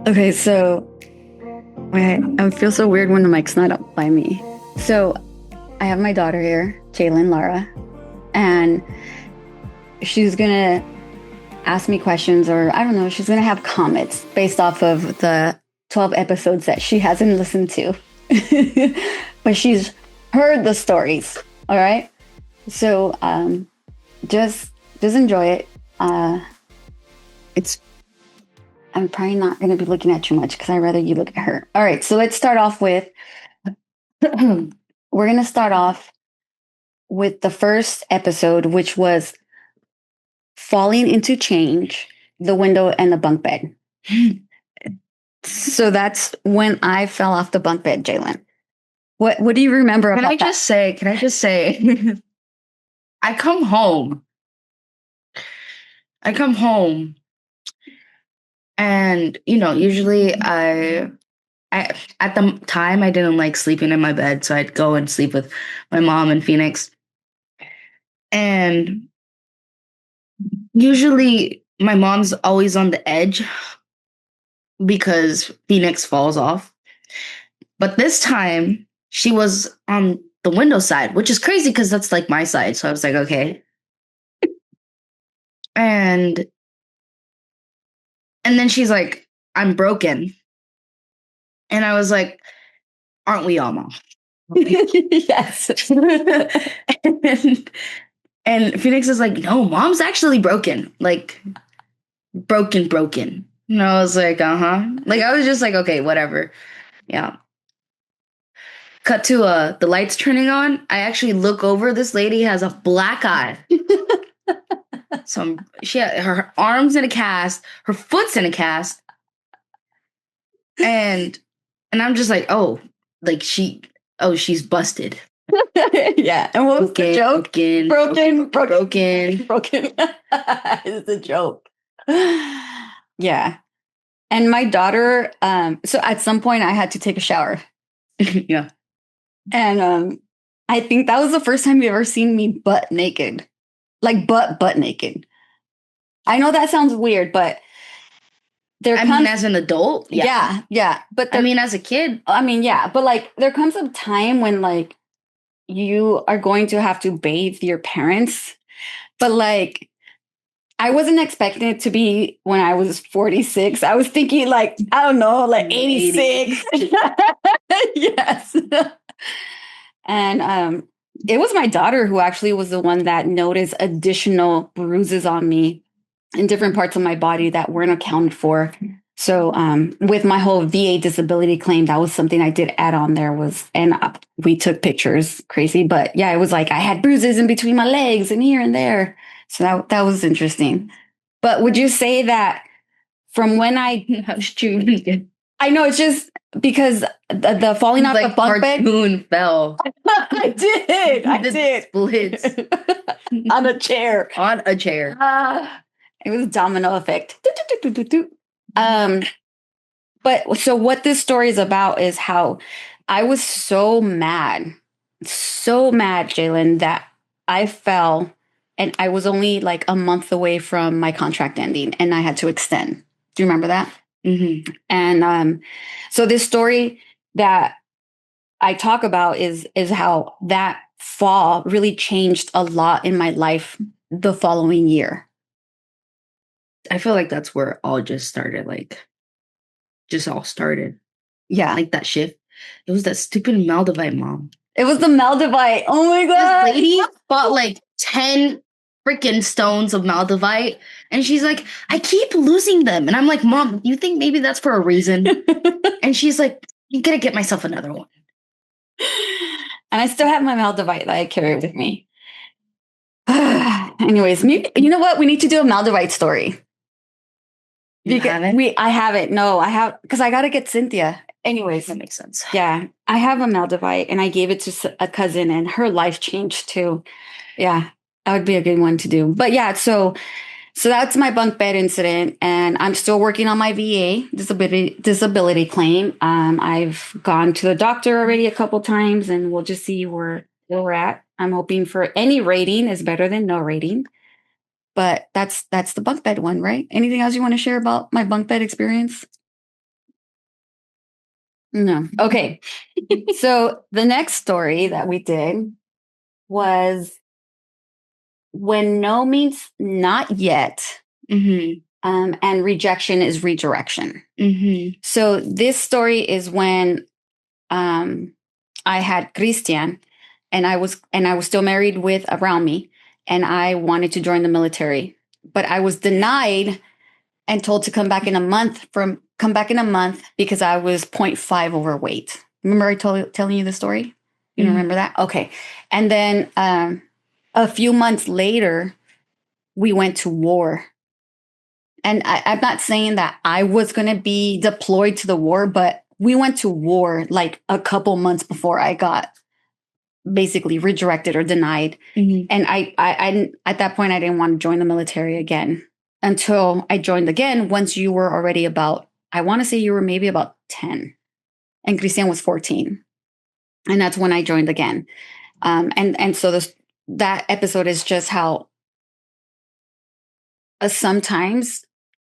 Okay, so I feel so weird when the mic's not up by me. So I have my daughter here, Jalen Lara, and she's gonna ask me questions, or I don't know, she's gonna have comments based off of the 12 episodes that she hasn't listened to. But she's heard the stories. All right. So just enjoy it. It's I'm probably not gonna be looking at you much because I'd rather you look at her. All right, so let's start off with we're gonna start off with the first episode, which was falling into change, the window and the bunk bed. So that's when I fell off the bunk bed, Jalen. What do you remember Can about I that? just say, I come home. I come home and usually I at the time I didn't like sleeping in my bed, so I'd go and sleep with my mom in Phoenix. And usually my mom's always on the edge because Phoenix falls off. But this time she was on the window side, which is crazy because that's like my side. So I was like, okay. And and then she's like, I'm broken. And I was like, aren't we all, Mom? Yes. and, and Phoenix is like, no, Mom's actually broken. Like, broken. And I was like, uh-huh. Like, I was just like, okay, whatever. Yeah. Cut to the lights turning on. I actually look over. This lady has a black eye. She had her arms in a cast, her foot's in a cast. And I'm just like, oh, like she's busted. Yeah. And what was the joke? Broken. It's a joke. Yeah. And my daughter, so at some point I had to take a shower. Yeah. And I think that was the first time you ever seen me butt naked. Like butt naked. I know that sounds weird, but I mean, as an adult, yeah. But I mean, as a kid, yeah. But like, there comes a time when like you are going to have to bathe your parents. But like, I wasn't expecting it to be when I was 46. I was thinking like, I don't know, like 86. Yes. And it was my daughter who actually was the one that noticed additional bruises on me in different parts of my body that weren't accounted for. So with my whole VA disability claim, that was something I did add on there and we took pictures, crazy. But yeah, it was like I had bruises in between my legs and here and there. So that was interesting. But would you say that from when I know it's just because the falling off like the bunk bed. Cartoon fell. I did. Splits. On a chair. It was domino effect. But so what this story is about is how I was so mad, Jalen, that I fell and I was only like a month away from my contract ending and I had to extend. Do you remember that? Mm-hmm. And so this story that I talk about is how that fall really changed a lot in my life the following year. I feel like that's where it all just started, just all started. Yeah. Like that shift. It was that stupid Maldivite mom. It was the Maldivite. Oh my God. This lady bought like 10 freaking stones of Maldivite. And she's like, I keep losing them. And I'm like, Mom, you think maybe that's for a reason? And she's like, I'm going to get myself another one. And I still have my Maldivite that I carry with me. Anyways, you know what? We need to do a Maldivite story. I haven't. No, I have, because I got to get Cynthia. Anyways. That makes sense. Yeah. I have a Maldivite and I gave it to a cousin and her life changed too. Yeah. That would be a good one to do. But yeah, so that's my bunk bed incident, and I'm still working on my VA disability claim. I've gone to the doctor already a couple times, and we'll just see where we're at. I'm hoping for any rating is better than no rating. But that's the bunk bed one, right? Anything else you want to share about my bunk bed experience? No. Okay. So the next story that we did was when no means not yet, and rejection is redirection. So this story is when I had Christian, and I was still married with around me, and I wanted to join the military, but I was denied and told to come back in a month because I was 0.5 overweight. Remember I telling you the story? You remember that? Okay. And then a few months later, we went to war. And I'm not saying that I was going to be deployed to the war, but we went to war like a couple months before I got basically redirected or denied. And I at that point, I didn't want to join the military again until I joined again once you were already about, I want to say you were maybe about 10 and Christian was 14. And that's when I joined again. And so that episode is just how sometimes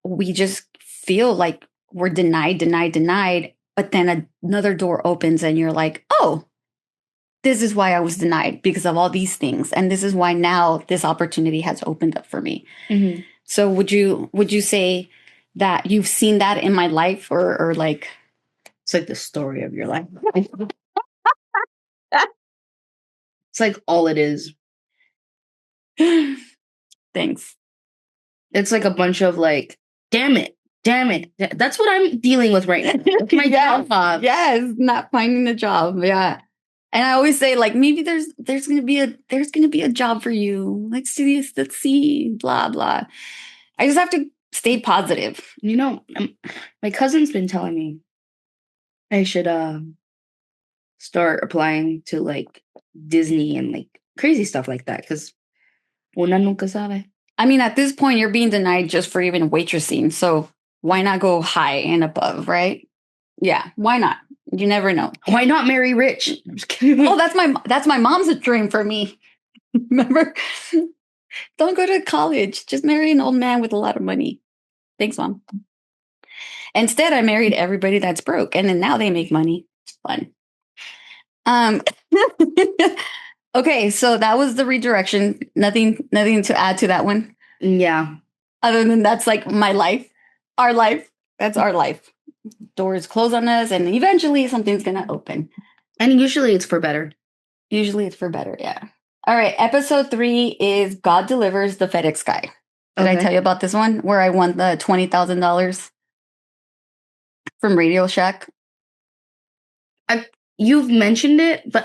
we just feel like we're denied, but then another door opens and you're like, oh, this is why I was denied, because of all these things. And this is why now this opportunity has opened up for me. So would you say that you've seen that in my life, or like it's like the story of your life? It's like all it is. Thanks. It's like a bunch of like, damn it. That's what I'm dealing with right now. With my job. Yes, not finding a job. Yeah. And I always say, like, maybe there's gonna be a job for you. Let's do this, let's see, blah, blah. I just have to stay positive. You know, my cousin's been telling me I should start applying to like Disney and like crazy stuff like that, because una nunca sabe. I mean, at this point, you're being denied just for even waitressing. So why not go high and above, right? Yeah, why not? You never know. Why not marry rich? I'm just kidding. Oh, that's my mom's dream for me. Remember? Don't go to college. Just marry an old man with a lot of money. Thanks, Mom. Instead, I married everybody that's broke, and then now they make money. It's fun. Okay, so that was the redirection. Nothing to add to that one. Yeah. Other than that's like my life, our life. That's our life. Doors close on us, and eventually something's gonna open. And usually it's for better. Usually it's for better, yeah. All right, episode 3 is God Delivers the FedEx Guy. Did I tell you about this one where I won the $20,000 from Radio Shack? You've mentioned it, but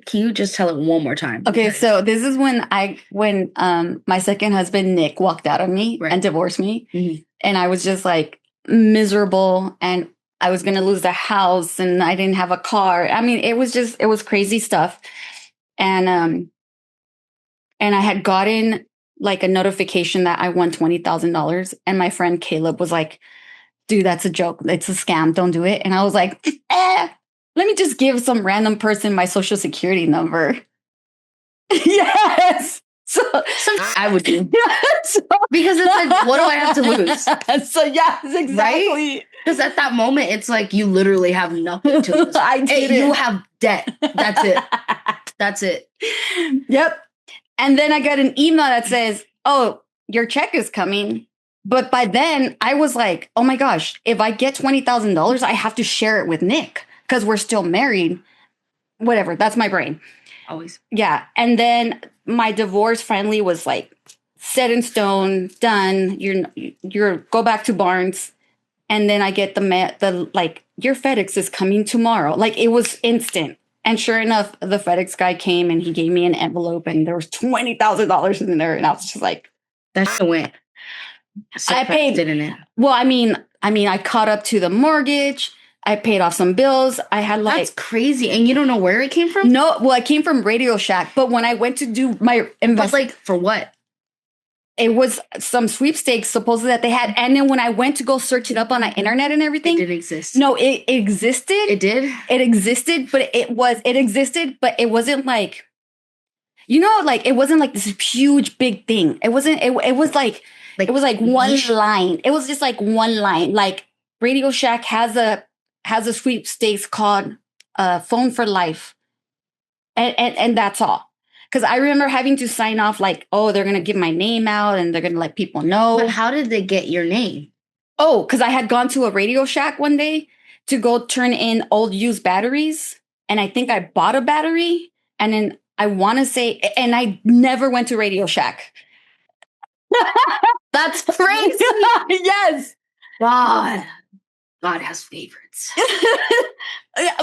can you just tell it one more time? Okay, so this is when my second husband Nick walked out on me and divorced me, and I was just like miserable, and I was gonna lose the house, and I didn't have a car. I mean, it was crazy stuff, and I had gotten like a notification that I won $20,000, and my friend Caleb was like, "Dude, that's a joke. It's a scam. Don't do it." And I was like, let me just give some random person my social security number. Yes. So I would do. Because it's like, what do I have to lose? So yes, exactly. Right? Because at that moment, it's like you literally have nothing to lose. You have debt. That's it. That's it. Yep. And then I got an email that says, "Oh, your check is coming." But by then I was like, oh my gosh, if I get $20,000, I have to share it with Nick because we're still married. Whatever. That's my brain. Always. Yeah. And then my divorce finally was like set in stone, done. You're go back to Barnes. And then I get the like, your FedEx is coming tomorrow. Like, it was instant. And sure enough, the FedEx guy came and he gave me an envelope and there was $20,000 in there. And I was just like, that shit went. So I paid, didn't it? Well, I mean, I caught up to the mortgage. I paid off some bills. I had like... That's crazy. And you don't know where it came from? No, well, it came from Radio Shack. But when I went to do my But like, for what? It was some sweepstakes supposedly that they had. And then when I went to go search it up on the internet and everything... It didn't exist. No, it existed. It did? It existed, but it existed, but it wasn't like... You know, like, it wasn't like this huge, big thing. It wasn't... It was like... It was like one line. It was just like one line. Like, Radio Shack has a has a sweepstakes called Phone for Life. And that's all. Because I remember having to sign off like, oh, they're going to give my name out and they're going to let people know. But how did they get your name? Oh, because I had gone to a Radio Shack one day to go turn in old used batteries. And I think I bought a battery. And then I want to say, and I never went to Radio Shack. That's crazy. Yes. God has favorites.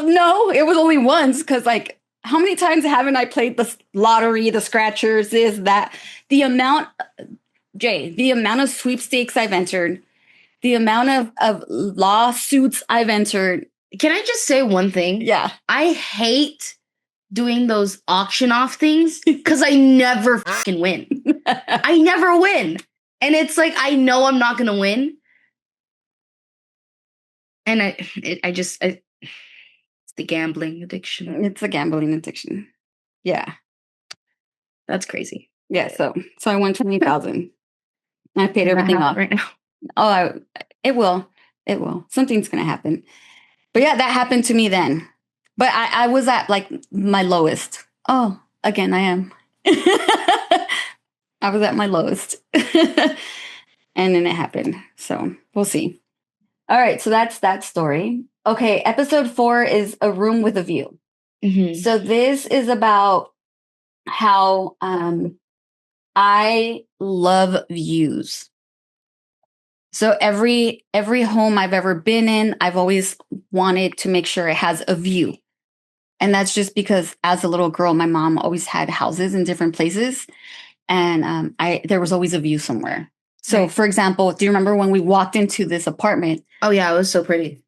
No, it was only once because like, how many times haven't I played the lottery, the scratchers, this, that? The amount of sweepstakes I've entered, the amount of lawsuits I've entered. Can I just say one thing? Yeah. I hate doing those auction off things because I never fucking win. I never win. And it's like, I know I'm not going to win. And it's the gambling addiction. It's a gambling addiction. Yeah. That's crazy. Yeah. So I won 20,000. I paid everything off right now. Oh, it will. It will. Something's going to happen. But yeah, that happened to me then. But I was at like my lowest. Oh, again, I am. I was at my lowest. And then it happened. So we'll see. All right. So that's that story. Okay. Episode 4 is A Room with a View. Mm-hmm. So this is about how I love views. So every home I've ever been in, I've always wanted to make sure it has a view. And that's just because as a little girl, my mom always had houses in different places. And there was always a view somewhere. So, right. For example, do you remember when we walked into this apartment? Oh, yeah, it was so pretty.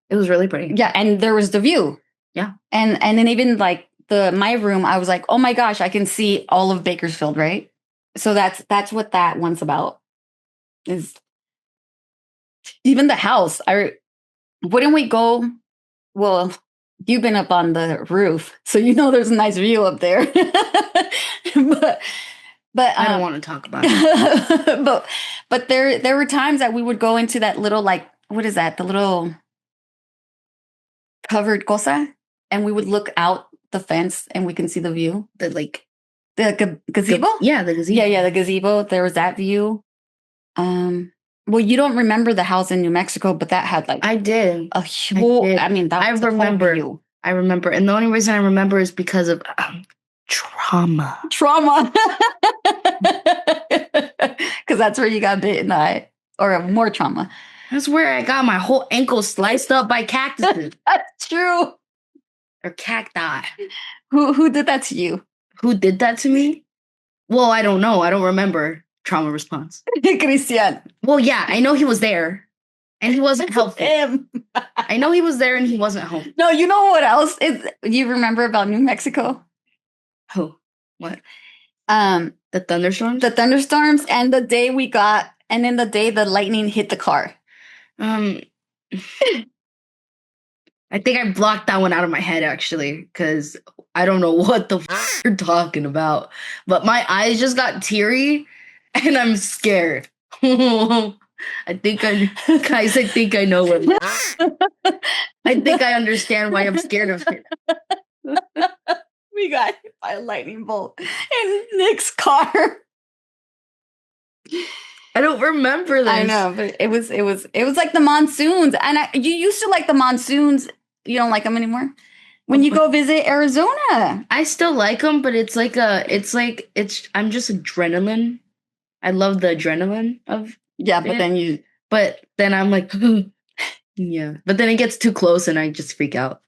It was really pretty. Yeah, and there was the view. Yeah. And then even like my room, I was like, oh my gosh, I can see all of Bakersfield, right? So that's what that one's about. Is even the house. Wouldn't we go? Well, you've been up on the roof, so you know there's a nice view up there. But I don't want to talk about it. but there were times that we would go into that little, like, what is that? The little covered cosa, and we would look out the fence and we can see the view. The like the gazebo? Yeah, the gazebo. Yeah, the gazebo. There was that view. Well, you don't remember the house in New Mexico, but that had like I did. I mean, that was remember. View. I remember, and the only reason I remember is because of trauma. Trauma, because that's where you got bit in the eye, or more trauma. That's where I got my whole ankle sliced up by cactuses. That's true. Or cacti. Who did that to you? Who did that to me? Well, I don't know. I don't remember. Trauma response. Christian. Well, yeah, I know he was there, and he wasn't helpful. Him. I know he was there, and he wasn't home. No, you know what else is you remember about New Mexico? Who? What? The thunderstorms. The thunderstorms, and the day we got, and then the day the lightning hit the car. I think I blocked that one out of my head actually, because I don't know what the you're talking about, but my eyes just got teary. And I'm scared. I think I know what. I think I understand why I'm scared of it. We got hit by a lightning bolt in Nick's car. I don't remember this. I know, but it was like the monsoons, and you used to like the monsoons. You don't like them anymore when you go visit Arizona. I still like them, but I'm just adrenaline. I love the adrenaline of but then I'm like, yeah. But then it gets too close and I just freak out.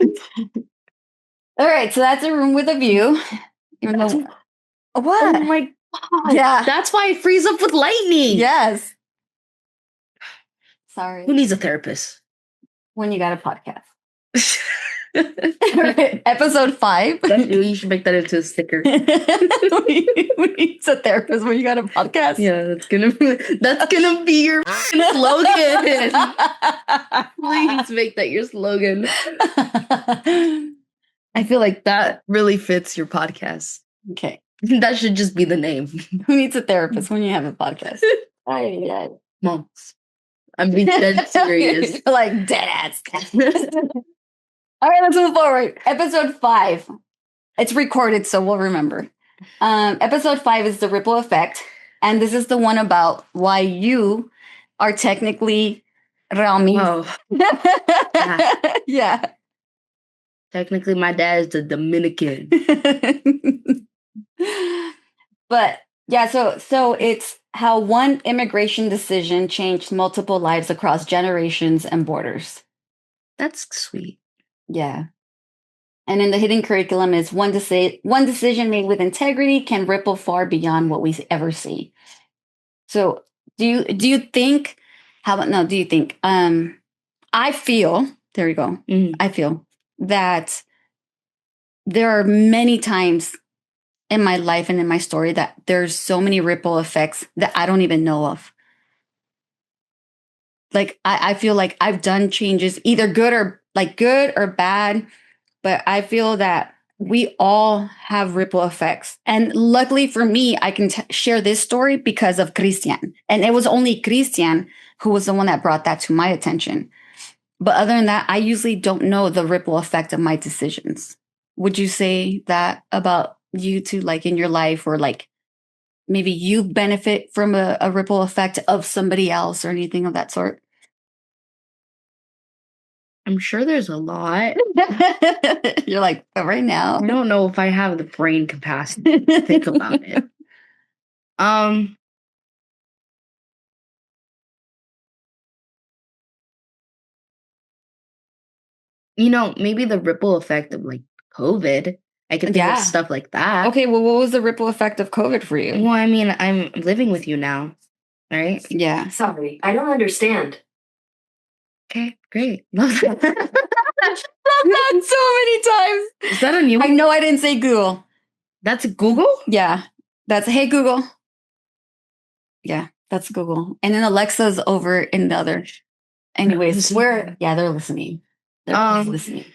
All right, so that's A Room with a View. What? Oh my God. Yeah. That's why I freeze up with lightning. Yes. Sorry. Who needs a therapist? When you got a podcast. Episode 5. You should make that into a sticker. we need a therapist when you got a podcast. Yeah, that's gonna be your slogan. Please make that your slogan. I feel like that really fits your podcast. Okay. That should just be the name. Who needs a therapist when you have a podcast? Moms. I'm being dead serious. Like dead ass. All right, let's move forward. Episode 5. It's recorded, so we'll remember. Episode 5 is the ripple effect. And this is the one about why you are technically Rami. Oh, yeah. technically, my dad is the Dominican. But yeah, so it's how one immigration decision changed multiple lives across generations and borders. That's sweet. Yeah. And in the hidden curriculum is one decision made with integrity can ripple far beyond what we ever see. So do you think how about no, do you think I feel there we go. I feel that there are many times in my life and in my story that there's so many ripple effects that I don't even know of. Like I feel like I've done changes either good or bad, but I feel that we all have ripple effects. And luckily for me, I can share this story because of Christian. And it was only Christian who was the one that brought that to my attention. But other than that, I usually don't know the ripple effect of my decisions. Would you say that about you too, like in your life, or like maybe you benefit from a ripple effect of somebody else or anything of that sort? I'm sure there's a lot. You're like, but right now, I don't know if I have the brain capacity to think about it. Maybe the ripple effect of like COVID. I could think of stuff like that. Okay, well, what was the ripple effect of COVID for you? Well, I mean, I'm living with you now, right? Yeah. Sorry, I don't understand. Okay, great. Love that. Love that so many times. Is that a new I one? know I didn't say Google. That's Google? Yeah. That's hey Google. Yeah, that's Google. And then Alexa's over in the other. Anyways, they're listening. They're listening.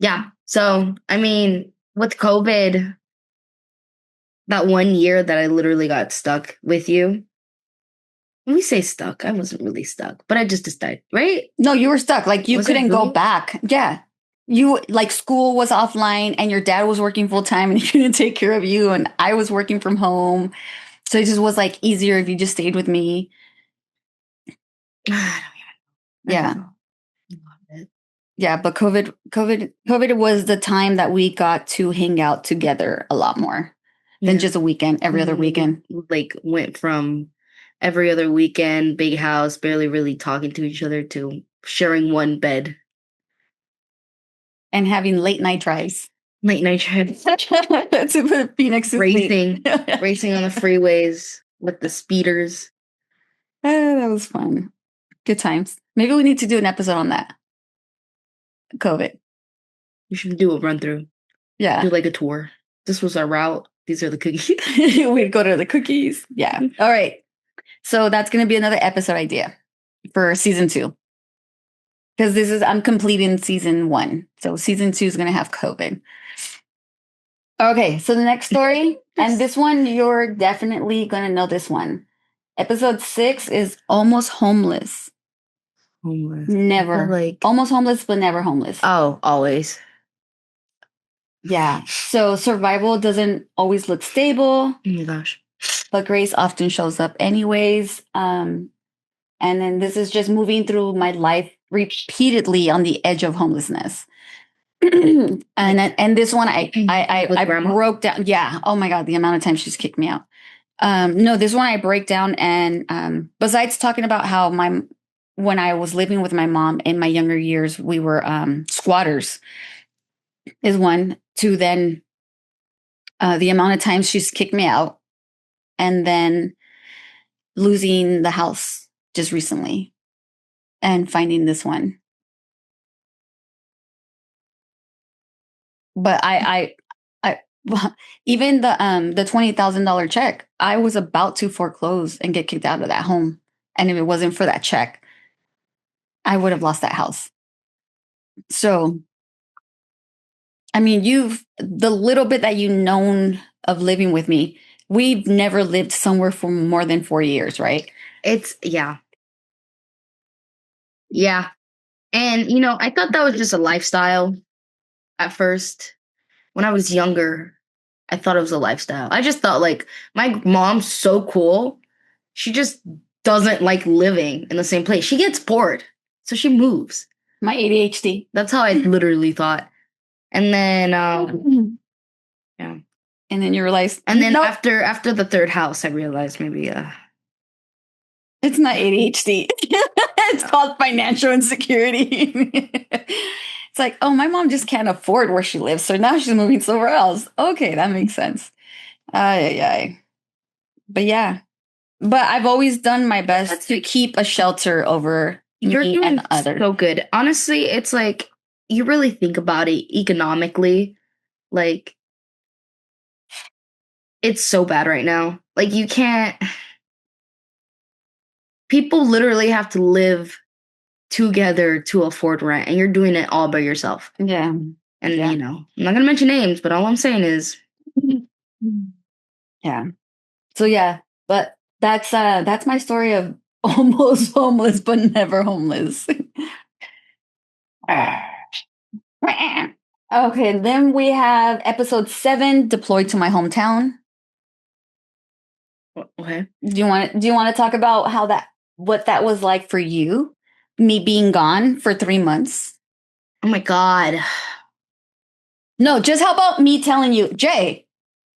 Yeah. So, I mean, with COVID, that 1 year that I literally got stuck with you. When we say stuck, I wasn't really stuck, but I just decided, right? No, you were stuck. Like you couldn't go back. Yeah. You like school was offline and your dad was working full time and he couldn't take care of you. And I was working from home. So it just was like easier if you just stayed with me. Yeah. Yeah, but COVID was the time that we got to hang out together a lot more than just a weekend, every other weekend. Like went from every other weekend, big house, barely really talking to each other to sharing one bed. And having late night drives. Late night drives. To Phoenix. Racing on the freeways with the speeders. That was fun. Good times. Maybe we need to do an episode on that. COVID. You should do a run through. Yeah. Do like a tour. This was our route. These are the cookies. We'd go to the cookies. Yeah. All right. So that's going to be another episode idea for season 2. Because I'm completing season 1. So season 2 is going to have COVID. Okay. So the next story, and this one, you're definitely going to know this one. Episode 6 is almost homeless. Homeless. Never. Almost homeless, but never homeless. Oh, always. Yeah. So survival doesn't always look stable. Oh my gosh. But grace often shows up anyways. And then this is just moving through my life repeatedly on the edge of homelessness. and this one I broke down. Yeah. Oh my God. The amount of times she's kicked me out. No, this one I break down. And besides talking about how when I was living with my mom in my younger years, we were squatters is one. To then the amount of times she's kicked me out. And then losing the house just recently and finding this one. But I even the $20,000 check, I was about to foreclose and get kicked out of that home. And if it wasn't for that check, I would have lost that house. So, I mean, the little bit that you've known of living with me, we've never lived somewhere for more than 4 years, right? Yeah. Yeah. And, I thought that was just a lifestyle at first. When I was younger, I thought it was a lifestyle. I just thought, like, my mom's so cool. She just doesn't like living in the same place. She gets bored. So she moves. My ADHD. That's how I literally thought. And then, yeah. And then you realize, And then nope, after the third house, I realized maybe, it's not ADHD. It's called financial insecurity. It's like, oh, my mom just can't afford where she lives, so now she's moving somewhere else. Okay, that makes sense. Ay. But yeah. But I've always done my best to keep a shelter over you're me doing and others. so good. Honestly, it's like, you really think about it economically, like, it's so bad right now. Like, you can't. People literally have to live together to afford rent, and you're doing it all by yourself. Yeah. And, Yeah. I'm not going to mention names, but all I'm saying is. Yeah. So, yeah. But that's my story of almost homeless, but never homeless. Okay. Then we have episode 7, deployed to my hometown. Okay. Do you want to talk about what that was like for you? Me being gone for 3 months. Oh my God. No, just how about me telling you, Jay,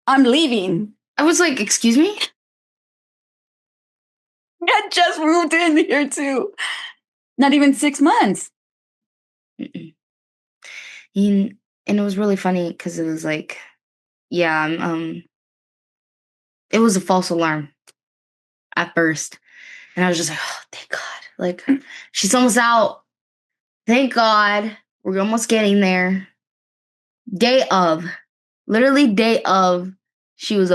I'm leaving. I was like, excuse me? I just moved in here too. Not even 6 months. And it was really funny because it was like, yeah, it was a false alarm at first. And I was just like, oh, thank God. Like, she's almost out. Thank God. We're almost getting there. Literally day of, she was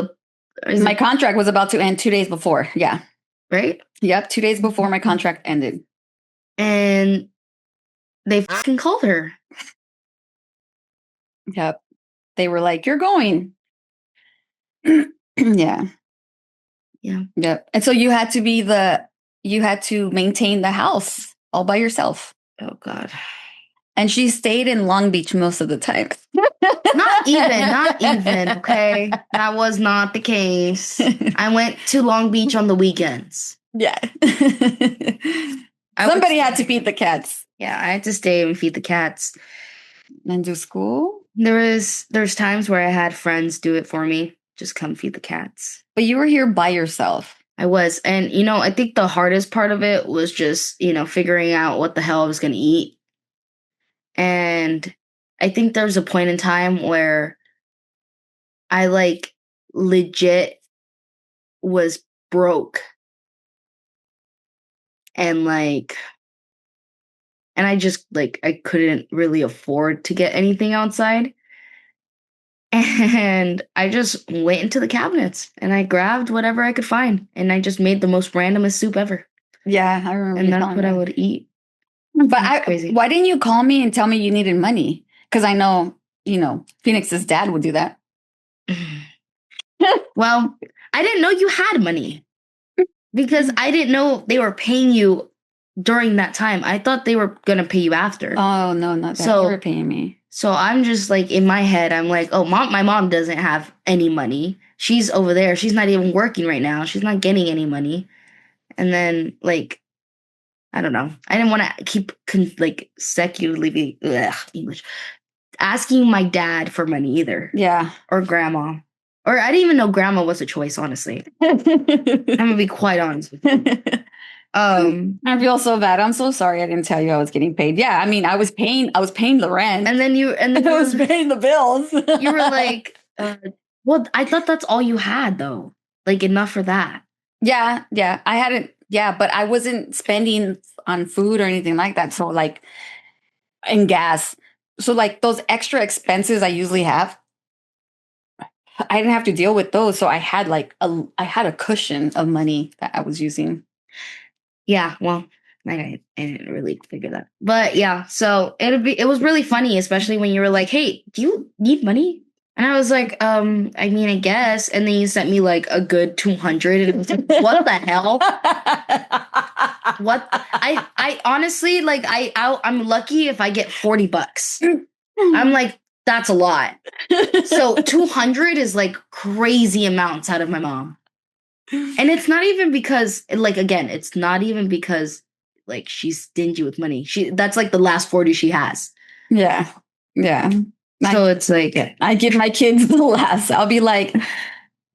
My contract was about to end 2 days before. Yeah. right? Yep. 2 days before my contract ended. And they fucking called her. Yep. They were like, you're going. Yeah. Yeah. Yep. And so you had to maintain the house all by yourself. Oh God. And she stayed in Long Beach most of the time. Not even. Okay. That was not the case. I went to Long Beach on the weekends. Yeah. Somebody had to feed the cats. Yeah, I had to stay and feed the cats. And do school. There's times where I had friends do it for me. Just come feed the cats. But you were here by yourself. I was. And, I think the hardest part of it was just, figuring out what the hell I was going to eat. And I think there was a point in time where I, like, legit was broke. And, like, and I just, like, I couldn't really afford to get anything outside. And I just went into the cabinets and I grabbed whatever I could find. And I just made the most randomest soup ever. Yeah, I remember. And that's what I would eat. But why didn't you call me and tell me you needed money? Because I know, Phoenix's dad would do that. Well, I didn't know you had money. Because I didn't know they were paying you during that time. I thought they were going to pay you after. Oh, no, not that. So, they were paying me. So I'm just like, in my head, I'm like, oh, my mom doesn't have any money. She's over there. She's not even working right now. She's not getting any money. And then, like, I don't know. I didn't want to keep, secularly, English, asking my dad for money either. Yeah. Or grandma. Or I didn't even know grandma was a choice, honestly. I'm going to be quite honest with you. I feel so bad. I'm so sorry I didn't tell you I was getting paid. Yeah, I mean, I was paying the rent. And then I was paying the bills. You were like, well, I thought that's all you had though. Like, enough for that. Yeah. I hadn't, but I wasn't spending on food or anything like that. So, like, and gas. So, like, those extra expenses I usually have, I didn't have to deal with those. So I had a cushion of money that I was using. Yeah, well, I didn't really figure that. But yeah, so it was really funny, especially when you were like, hey, do you need money? And I was like, I mean, I guess. And then you sent me like a good 200. And it was like, what the hell? what? I honestly, like, I'm lucky if I get $40. I'm like, that's a lot. So 200 is like crazy amounts out of my mom. And it's not even because, like, again, it's not even because, like, she's stingy with money. That's like the last 40 she has. Yeah. Yeah. So it's like, I give my kids the last. I'll be like,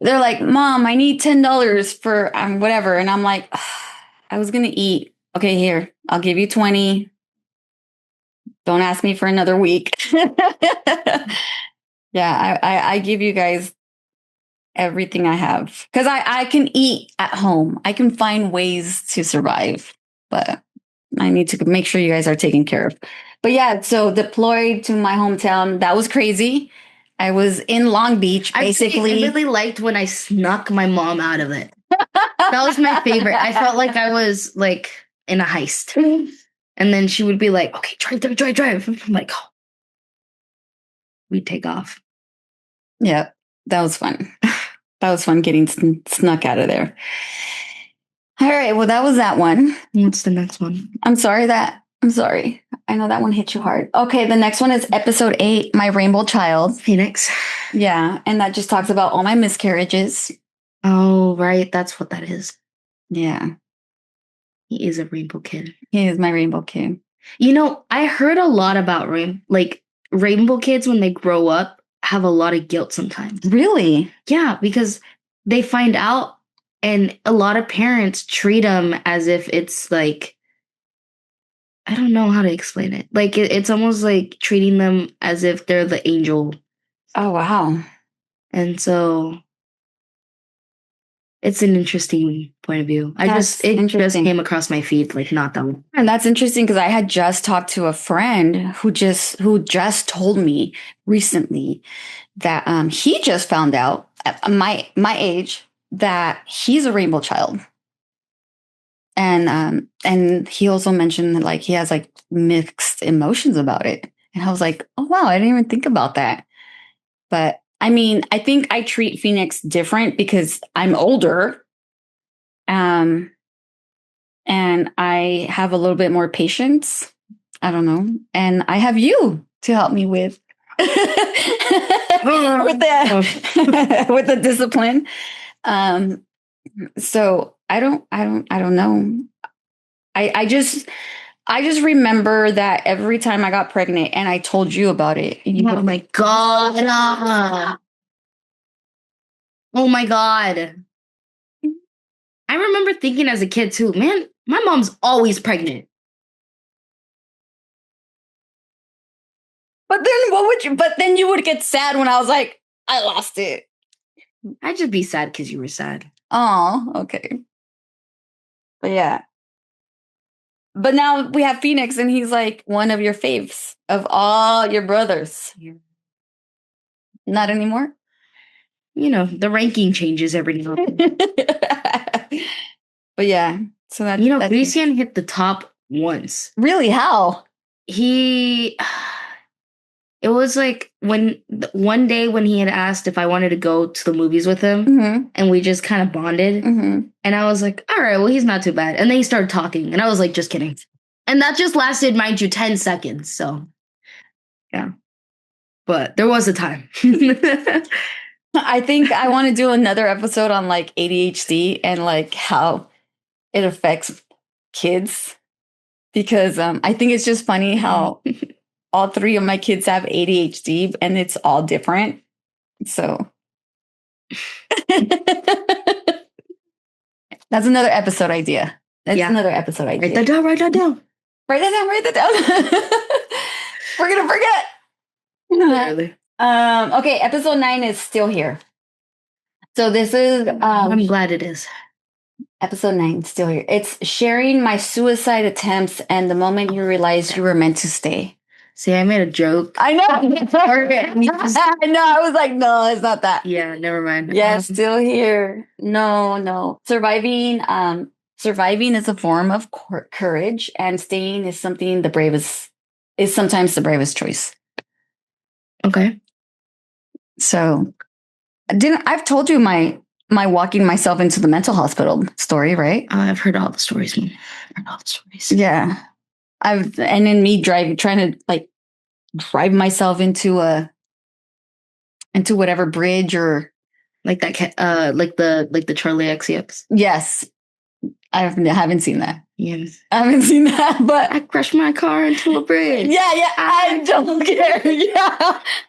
they're like, Mom, I need $10 for whatever. And I'm like, I was going to eat. Okay, here, I'll give you 20. Don't ask me for another week. Yeah, I give you guys everything I have because I can eat at home. I can find ways to survive, but I need to make sure you guys are taken care of. But yeah, so deployed to my hometown. That was crazy. I was in Long Beach, basically. I really liked when I snuck my mom out of it. That was my favorite. I felt like I was like in a heist. And then she would be like, okay, drive. I'm like, oh. We'd take off. Yeah, that was fun. That was fun getting snuck out of there. All right, well, that was that one. What's the next one? I'm sorry. I know that one hit you hard. Okay, the next one is episode 8, My Rainbow Child. Phoenix. Yeah, and that just talks about all my miscarriages. Oh, right. That's what that is. Yeah. He is a rainbow kid. He is my rainbow kid. You know, I heard a lot about rainbow kids when they grow up have a lot of guilt sometimes. Really? Yeah, because they find out and a lot of parents treat them as if it's like, I don't know how to explain it. Like it's almost like treating them as if they're the angel. Oh, wow. And so it's an interesting point of view. It just came across my feed like not that long. And that's interesting because I had just talked to a friend who just told me recently that he just found out at my age that he's a rainbow child. And he also mentioned that, like, he has like mixed emotions about it. And I was like, oh wow, I didn't even think about that. But I mean, I think I treat Phoenix different because I'm older. And I have a little bit more patience. I don't know. And I have you to help me with with the discipline. So I don't know. I just remember that every time I got pregnant and I told you about it. Oh my God. Oh my God. I remember thinking as a kid too, man, my mom's always pregnant. But then you would get sad when I was like, I lost it. I'd just be sad because you were sad. Oh, okay. But yeah. But now we have Phoenix and he's like one of your faves of all your brothers. Yeah. Not anymore? You know, the ranking changes every now and then. But yeah. So that, you know, Christian hit the top once. Really? How? It was like one day when he had asked if I wanted to go to the movies with him, Mm-hmm. and we just kind of bonded. Mm-hmm. And I was like, all right, well, he's not too bad. And then he started talking, and I was like, just kidding. And that just lasted, mind you, 10 seconds. So, yeah. But there was a time. I think I want to do another episode on like ADHD and like how it affects kids. Because I think it's just funny how all 3 of my kids have ADHD and it's all different. So that's another episode idea. Another episode idea. Write that down. Write that down. We're going to forget. Literally. Okay, episode 9 is still here. So this is... I'm glad it is. Episode 9, still here. It's sharing my suicide attempts and the moment you realize you were meant to stay. See, I made a joke. I know. I know. I was like, no, it's not that. Yeah, never mind. Yeah, still here. No. Surviving is a form of courage, and staying is something sometimes the bravest choice. Okay. So I've told you my my walking myself into the mental hospital story, right? I've heard all the stories. Mom. I've heard all the stories. Yeah. And then me trying to like drive myself into whatever bridge or like that, like the Charlie XCX. Yes. I haven't seen that. Yes. I haven't seen that, but I crashed my car into a bridge. Yeah, I don't care.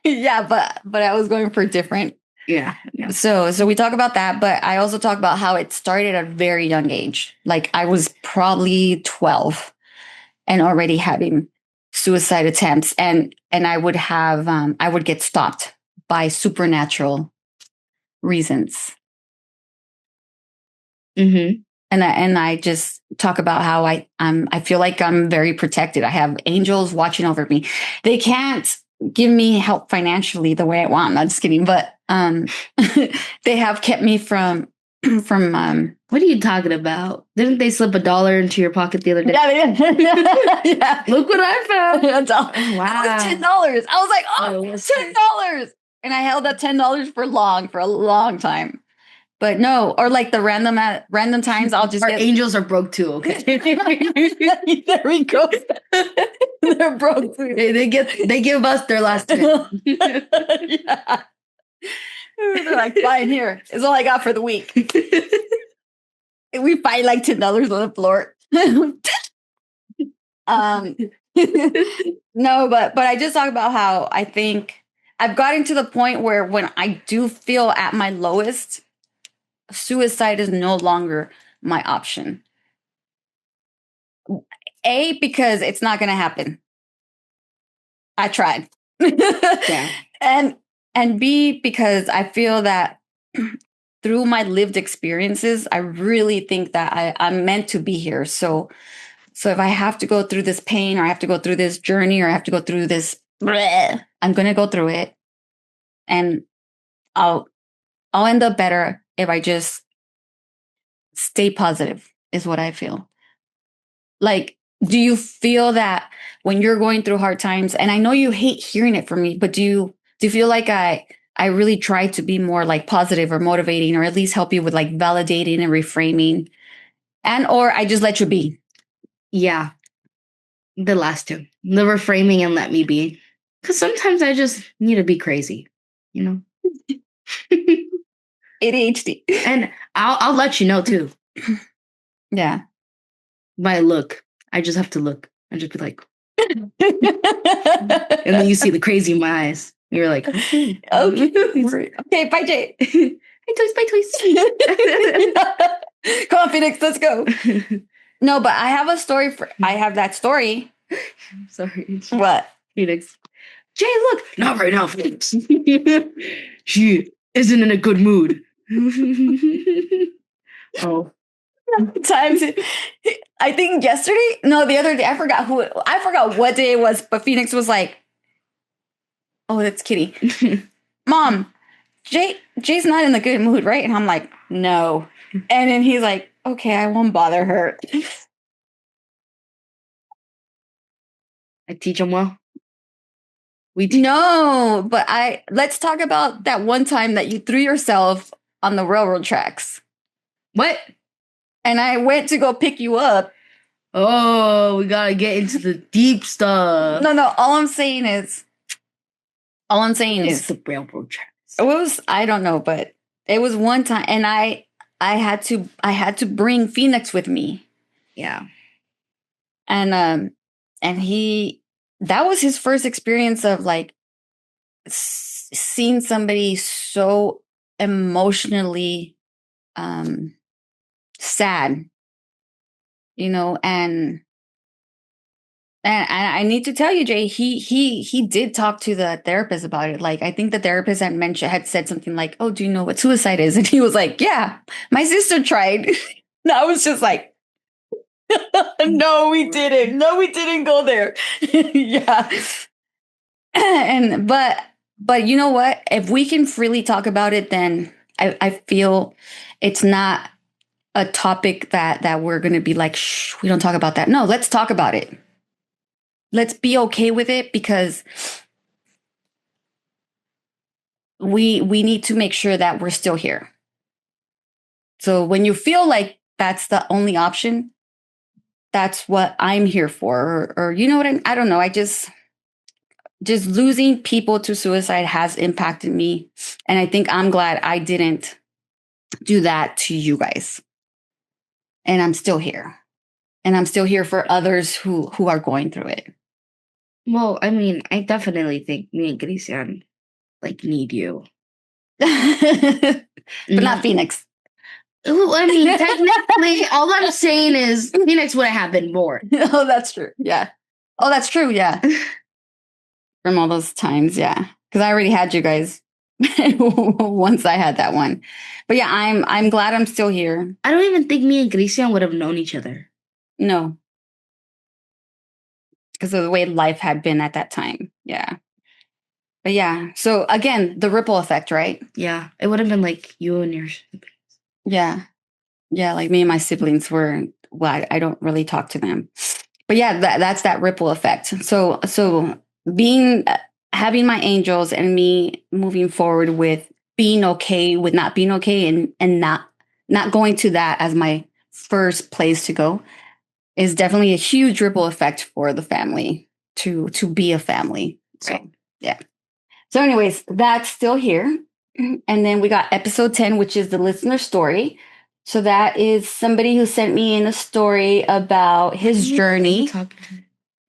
Yeah, but I was going for different. Yeah. So we talk about that, but I also talk about how it started at a very young age. Like I was probably 12 and already having suicide attempts, and I would get stopped by supernatural reasons. Mm-hmm. And I just talk about how I feel like I'm very protected. I have angels watching over me. They can't give me help financially the way I want. I'm just kidding, but they have kept me from. What are you talking about? Didn't they slip $1 into your pocket the other day? Yeah, they did. Yeah. Look what I found. Wow. $10. I was like, $10. And I held that $10 for a long time. But no, or like the random times I'll just Our angels are broke too, okay? There we go. They're broke too. They give us their last 10. Yeah. They're like, fine, here. It's all I got for the week. We find like $10 on the floor. No, but I just talk about how I think I've gotten to the point where when I do feel at my lowest, suicide is no longer my option. A, because it's not going to happen. I tried. Yeah. And B, because I feel that through my lived experiences, I really think that I'm meant to be here. So if I have to go through this pain, or I have to go through this journey, or I have to go through this, I'm going to go through it. And I'll end up better if I just stay positive, is what I feel. Like, do you feel that when you're going through hard times, and I know you hate hearing it from me, but do you feel like I really try to be more like positive or motivating, or at least help you with like validating and reframing, or I just let you be? Yeah. The last two. The reframing and let me be. Because sometimes I just need to be crazy, you know? ADHD. And I'll let you know too. Yeah. By look. I just have to look. I just be like. And then you see the crazy in my eyes. You're like, okay. Okay, bye, Jay. Bye, toys. Come on, Phoenix, let's go. No, but I have a story I have that story. Sorry. What? Phoenix. Jay, look. Not right now, Phoenix. She isn't in a good mood. Oh. Times, I think yesterday, no, the other day, I forgot what day it was, but Phoenix was like, oh, that's Kitty. Mom, Jay's not in the good mood, right? And I'm like, no. And then he's like, okay, I won't bother her. I teach him well. No, but let's talk about that one time that you threw yourself on the railroad tracks. What? And I went to go pick you up. Oh, we gotta get into the deep stuff. No, all I'm saying is the railroad tracks. It was, I don't know, but it was one time, and I had to bring Phoenix with me. Yeah. And that was his first experience of like seeing somebody so emotionally sad, and I need to tell you, Jay, he did talk to the therapist about it. Like, I think the therapist had said something like, oh, do you know what suicide is? And he was like, yeah, my sister tried. And I was just like, no, we didn't. No, we didn't go there. Yeah. But you know what? If we can freely talk about it, then I feel it's not a topic that we're going to be like, shh, we don't talk about that. No, let's talk about it. Let's be okay with it, because we need to make sure that we're still here. So when you feel like that's the only option, that's what I'm here for. Or you know what I don't know. I just losing people to suicide has impacted me. And I think I'm glad I didn't do that to you guys. And I'm still here. And I'm still here for others who are going through it. Well, I mean, I definitely think me and Christian need you. But not Phoenix. Ooh, I mean, technically, all I'm saying is Phoenix would have happened more. Oh, that's true. Yeah. Oh, that's true. Yeah. From all those times. Yeah. Because I already had you guys once I had that one. But yeah, I'm glad I'm still here. I don't even think me and Christian would have known each other. No. Because of the way life had been at that time. Yeah. But yeah. So again, the ripple effect, right? Yeah. It would have been like you and your siblings. Yeah. Yeah. Like me and my siblings were, well, I don't really talk to them. But yeah, that's that ripple effect. So having my angels and me moving forward with being okay with not being okay and not going to that as my first place to go is definitely a huge ripple effect for the family to be a family. So Right. yeah. So anyways, that's still here. And then we got episode 10, which is the listener story. So that is somebody who sent me in a story about his journey.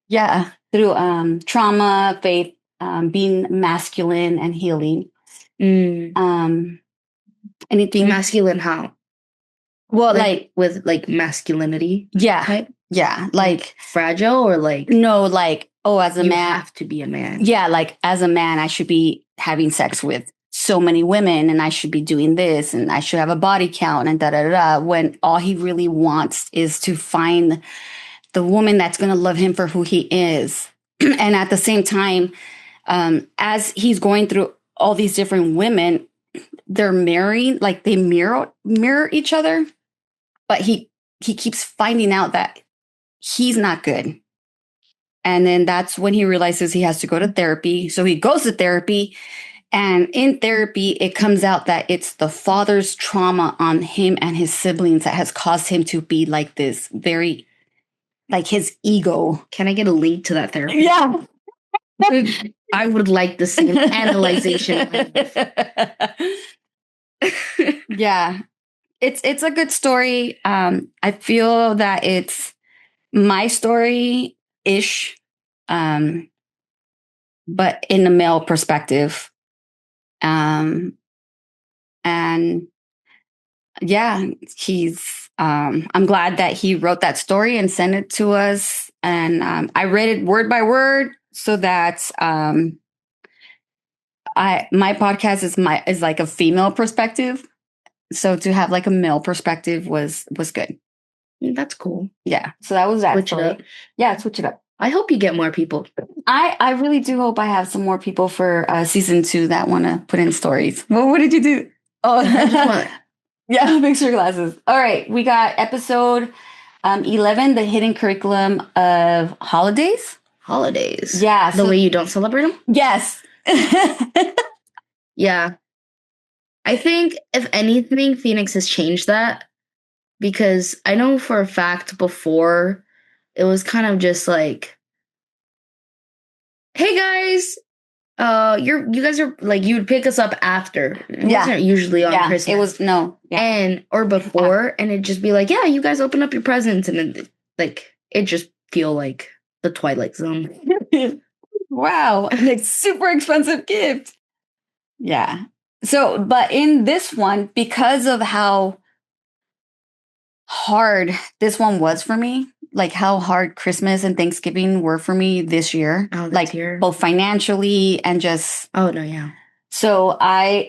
Yeah, through trauma, faith, being masculine and healing. Anything masculine how? Well, with masculinity. Yeah, type? Yeah, fragile or no, as a you man, have to be a man. Yeah, as a man, I should be having sex with so many women, and I should be doing this, and I should have a body count, and da da da. When all he really wants is to find the woman that's going to love him for who he is, and at the same time, as he's going through all these different women, they're married, they mirror each other, but he keeps finding out that he's not good. And then that's when he realizes he has to go to therapy. So he goes to therapy, and in therapy, it comes out that it's the father's trauma on him and his siblings that has caused him to be like this, very, his ego. Can I get a link to that therapy? Yeah. I would like the same analyzation. Yeah. It's a good story. I feel that it's my story-ish, but in the male perspective. And yeah, I'm glad that he wrote that story and sent it to us. And I read it word by word so that my podcast is like a female perspective. So to have a male perspective was good. That's cool. Yeah. So that was that. Switch it up. Yeah, switch it up. I hope you get more people. I really do hope I have some more people for season 2 that want to put in stories. Well, what did you do? Oh, yeah, fix your glasses. All right. We got episode 11, the hidden curriculum of holidays. Holidays. Yeah. The way you don't celebrate them? Yes. Yeah. I think, if anything, Phoenix has changed that, because I know for a fact before it was kind of just like, hey guys, you guys are you would pick us up after. It wasn't usually on Christmas. It was or before, and it'd just be like, yeah, you guys open up your presents, and it just feel like the Twilight Zone. Wow, super expensive gift. Yeah. So, but in this one, because of how hard this one was for me, how hard Christmas and Thanksgiving were for me this year, both financially and just. Oh no, yeah. So I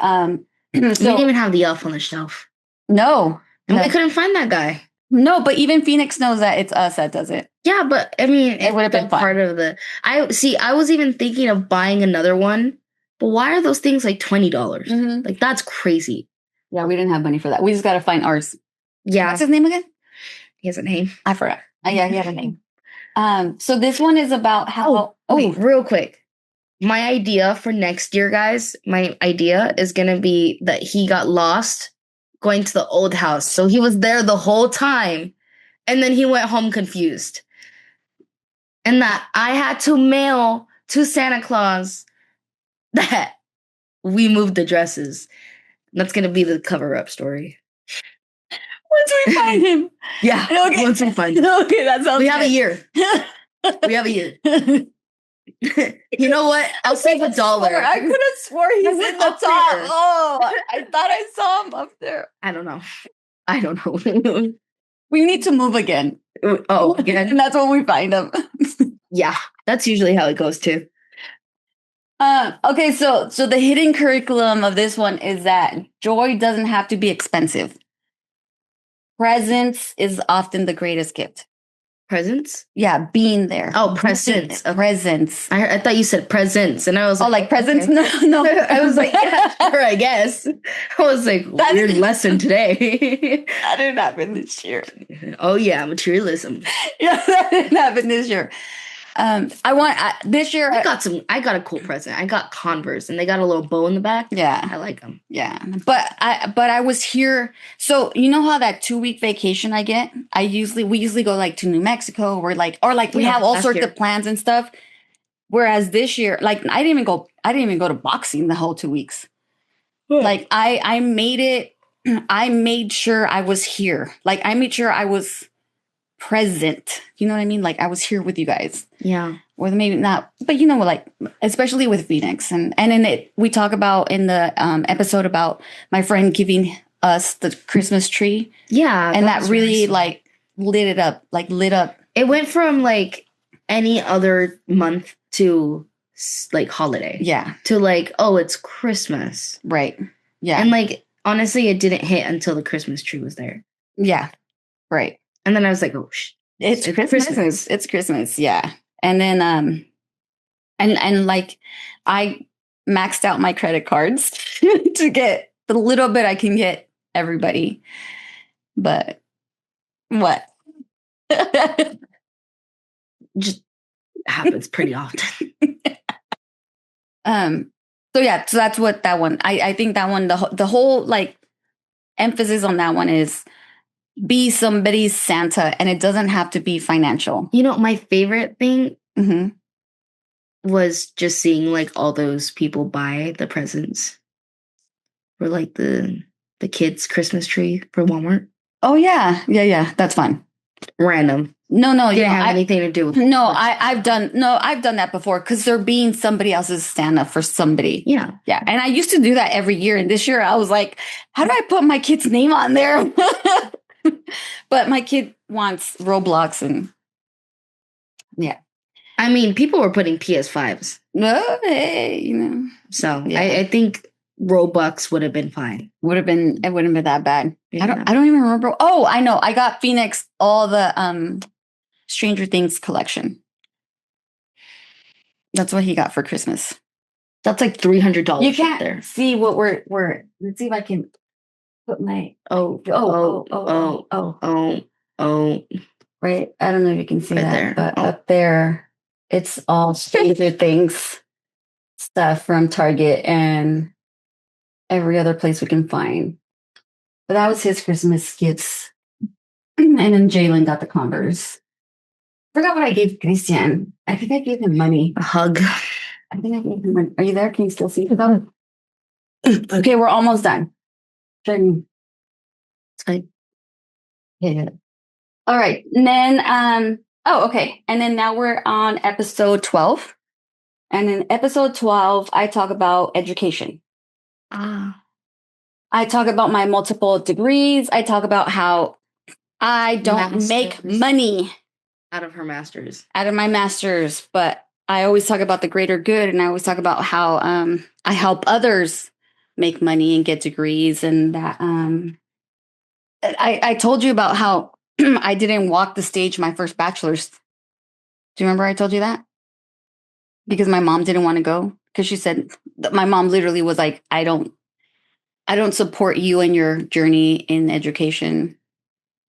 we didn't even have the elf on the shelf. No, and we couldn't find that guy. No, but even Phoenix knows that it's us that does it. Yeah, but I mean, it would have been part of the. I was even thinking of buying another one, but why are those things $20? Mm-hmm. That's crazy. Yeah, we didn't have money for that. We just got to find ours. Yeah. What's his name again? He has a name. I forgot. Yeah, he had a name. So this one is about how. Oh, real quick. My idea for next year, guys, is going to be that he got lost going to the old house. So he was there the whole time. And then he went home confused. And that I had to mail to Santa Claus that we moved the dresses. That's going to be the cover-up story. Once we find him. Yeah. Okay. Once we find him. Okay, that sounds We have good. a year. We have a year. You know what? I'll save $1. I could have swore he's He in went the up top. there. Oh, I thought I saw him up there. I don't know. We need to move again. Oh, again? And that's when we find him. Yeah, that's usually how it goes too. Okay, so the hidden curriculum of this one is that joy doesn't have to be expensive. Presence is often the greatest gift. Presents? Yeah, being there. Oh, presents. Presents. I thought you said presents, and I was like presents? Okay. No. I was like, yeah, sure, I guess. I was like, weird lesson today. That didn't happen this year. Oh yeah, materialism. Yeah, that didn't happen this year. This year I got a cool present. I got Converse, and they got a little bow in the back. Yeah, I like them. Yeah, but I was here. So you know how that 2-week vacation I get? We usually go like to New Mexico, or we have all sorts of plans and stuff. Whereas this year, like I didn't even go to boxing the whole 2 weeks. Like I made it. I made sure I was here. Like I made sure I was present. You know what I mean? Like I was here with you guys. Yeah. Or maybe not, but like especially with Phoenix, and in it we talk about in the episode about my friend giving us the Christmas tree. Yeah, and that really like lit up. It went from like any other month to like holiday. Yeah. To like, oh, it's Christmas. Right. Yeah. And like honestly, it didn't hit until the Christmas tree was there. Yeah. Right. And then I was like, oh, it's Christmas. It's Christmas. Yeah. And then, and like I maxed out my credit cards to get the little bit I can get everybody. But what? Just happens pretty often. So that's what that one, I think that one, the whole like emphasis on that one is be somebody's Santa, and it doesn't have to be financial. You know, my favorite thing was just seeing like all those people buy the presents for like the kids' Christmas tree for Walmart. Oh yeah. That's fun. Random. No, didn't have anything to do with it. No, I've done that before because they're being somebody else's Santa for somebody. Yeah. And I used to do that every year, and this year I was like, how do I put my kid's name on there? But my kid wants Roblox, and yeah. I mean, people were putting PS5s. No, hey, So yeah. I think Robux would have been fine. It wouldn't have been that bad. Yeah. I don't even remember. Oh, I know. I got Phoenix all the Stranger Things collection. That's what he got for Christmas. That's like $300. You can't see what we're. Let's see if I can put my. Oh. Right. I don't know if you can see right that, there. But up there, it's all Stranger Things stuff from Target and every other place we can find. But that was his Christmas gifts. And then Jalen got the Converse. Forgot what I gave Christian. I think I gave him money. A hug. I think I gave him money. Are you there? Can you still see? Okay, we're almost done. It's fine. Yeah. All right. And then, okay. And then now we're on episode 12. And in episode 12, I talk about education. I talk about my multiple degrees. I talk about how I don't make money out of my master's, but I always talk about the greater good, and I always talk about how I help others make money and get degrees, and that I told you about how I didn't walk the stage my first bachelor's. Do you remember I told you that? Because my mom didn't want to go, because she said my mom literally was like, I don't support you and your journey in education.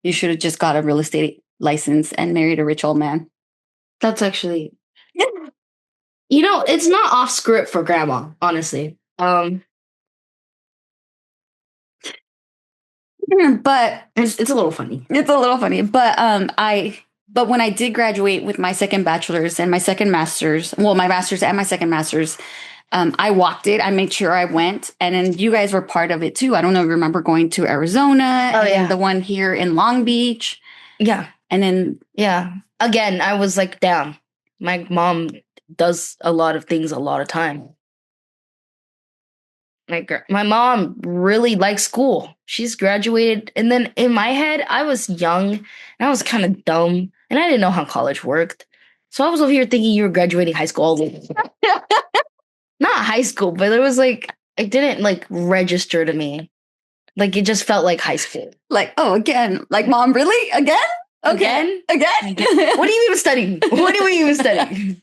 You should have just got a real estate license and married a rich old man. That's actually, it's not off script for grandma, honestly. But It's a little funny. it's a little funny. But when I did graduate with my second bachelor's and my second master's, well, my master's and my second master's, I walked it. I made sure I went. And then you guys were part of it too. I don't know if you remember going to Arizona and the one here in Long Beach. Yeah. And then, yeah. Again, I was like, damn, my mom does a lot of things a lot of time. My mom really likes school. She's graduated. And then in my head, I was young and I was kind of dumb and I didn't know how college worked. So I was over here thinking you were graduating high school all the way. Not high school, but it was like, it didn't like register to me. Like it just felt like high school. like, oh, again, like, Mom, really? Again? Okay. Again? What are you even studying? What are we even studying?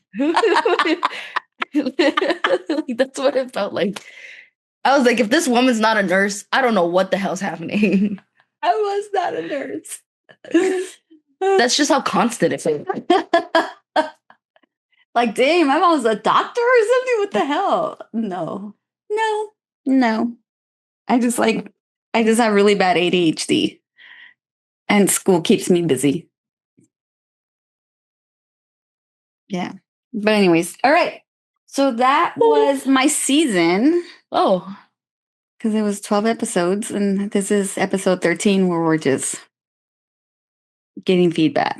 That's what it felt like. I was like, if this woman's not a nurse, I don't know what the hell's happening. I was not a nurse. That's just how constant it felt. Like, dang, my mom was a doctor or something. What the hell? No. I just have really bad ADHD. And school keeps me busy. Yeah. But anyways, all right. So that was my season. Oh. Because it was 12 episodes. And this is episode 13 where we're just getting feedback.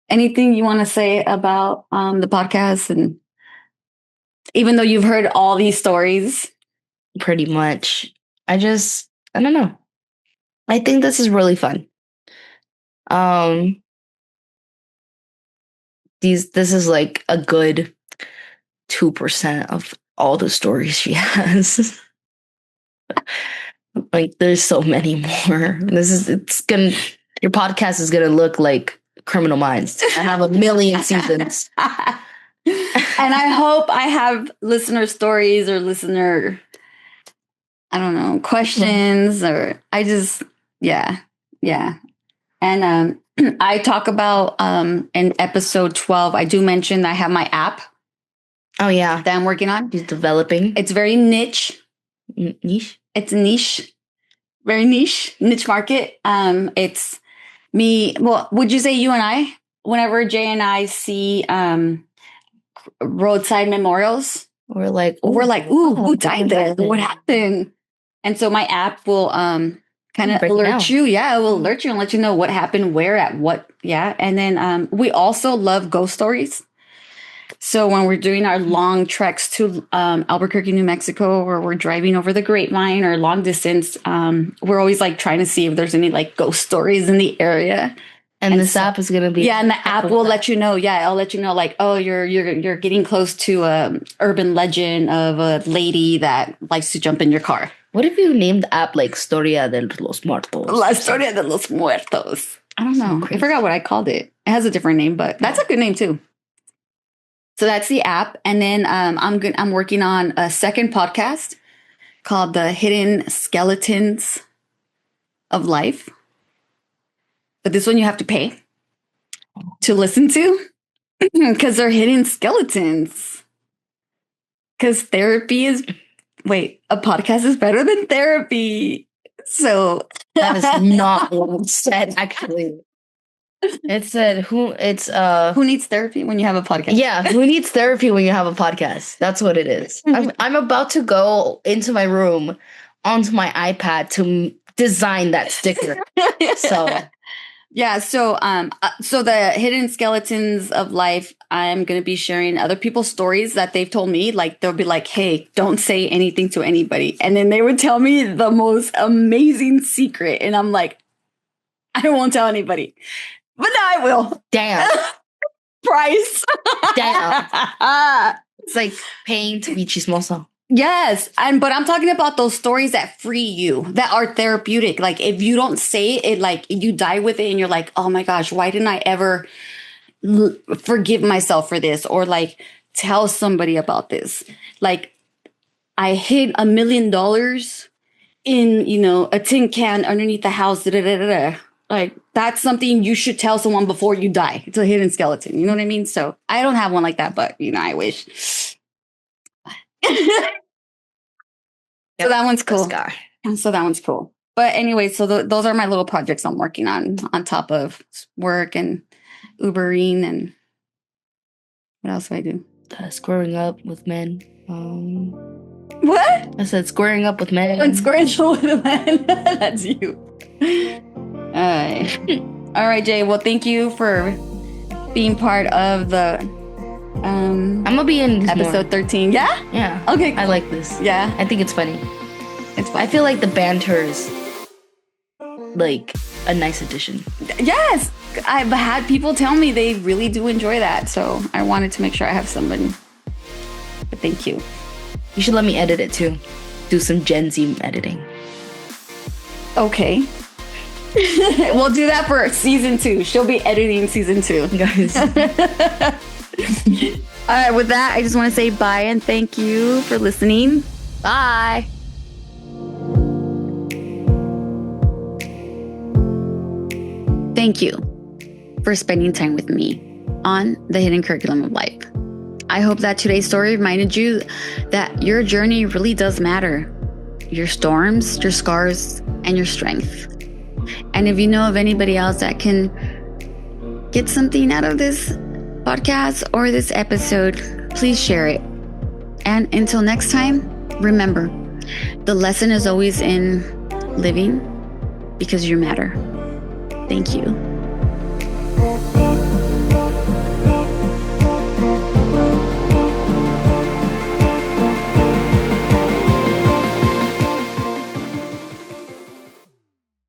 Anything you want to say about the podcast? And even though you've heard all these stories? Pretty much. I don't know. I think this is really fun. This is like a good 2% of all the stories she has. Like there's so many more. Your podcast is gonna look like Criminal Minds. I have 1 million seasons. And I hope I have listener stories or listener, I don't know, questions or yeah. And I talk about in episode 12, I do mention I have my app. Oh, yeah. That I'm working on. She's developing. It's very niche. Niche? It's niche. Very niche market. It's me. Well, would you say you and I, whenever Jay and I see roadside memorials, we're like, ooh, who died there? What happened? And so my app will kind of alert you. Yeah, it will alert you and let you know what happened, where, at what. Yeah. And then we also love ghost stories. So when we're doing our long treks to Albuquerque, New Mexico, or we're driving over the Grapevine or long distance, we're always like trying to see if there's any like ghost stories in the area. And this app is gonna be and the app will let you know. Yeah, I'll let you know like, oh, you're getting close to a urban legend of a lady that likes to jump in your car. What if you named the app like Historia de los Muertos? La Historia de los Muertos. I don't know. I forgot what I called it. It has a different name, but that's a good name too. So that's the app. And then I'm working on a second podcast called The Hidden Skeletons of Life. But this one you have to pay to listen to because they're hidden skeletons. Because therapy is, a podcast is better than therapy. So that is not what it said, actually. It said who needs therapy when you have a podcast? Yeah, who needs therapy when you have a podcast? That's what it is. I'm about to go into my room onto my iPad to design that sticker. So yeah, so the Hidden Skeletons of Life, I'm going to be sharing other people's stories that they've told me. Like they'll be like, hey, don't say anything to anybody. And then they would tell me the most amazing secret. And I'm like, I won't tell anybody. But now I will. Damn. Price. Damn. It's like paying to be chismoso. Yes. But I'm talking about those stories that free you, that are therapeutic. Like if you don't say it, like you die with it and you're like, oh my gosh, why didn't I ever forgive myself for this? Or like tell somebody about this. Like I hid $1 million in, a tin can underneath the house. Da, da, da, da, da. Like that's something you should tell someone before you die. It's a hidden skeleton. You know what I mean? So I don't have one like that, but I wish. So that one's cool. So that one's cool. But anyway, so those are my little projects I'm working on top of work and Ubering and what else do I do? Squaring up with men. What? I said squaring up with men. And squaring up with men. That's you. All right, Jay. Well, thank you for being part of the I'm gonna be in episode 13. Yeah? Yeah. Okay. I like this. Yeah. I think it's funny. It's fun. I feel like the banter is like a nice addition. Yes. I've had people tell me they really do enjoy that. So I wanted to make sure I have somebody. But thank you. You should let me edit it too. Do some Gen Z editing. Okay. We'll do that for season 2. She'll be editing season 2. Guys. All right. With that, I just want to say bye and thank you for listening. Bye. Thank you for spending time with me on the hidden curriculum of life. I hope that today's story reminded you that your journey really does matter. Your storms, your scars, and your strength. And if you know of anybody else that can get something out of this podcast or this episode, please share it. And until next time, remember, the lesson is always in living because you matter. Thank you.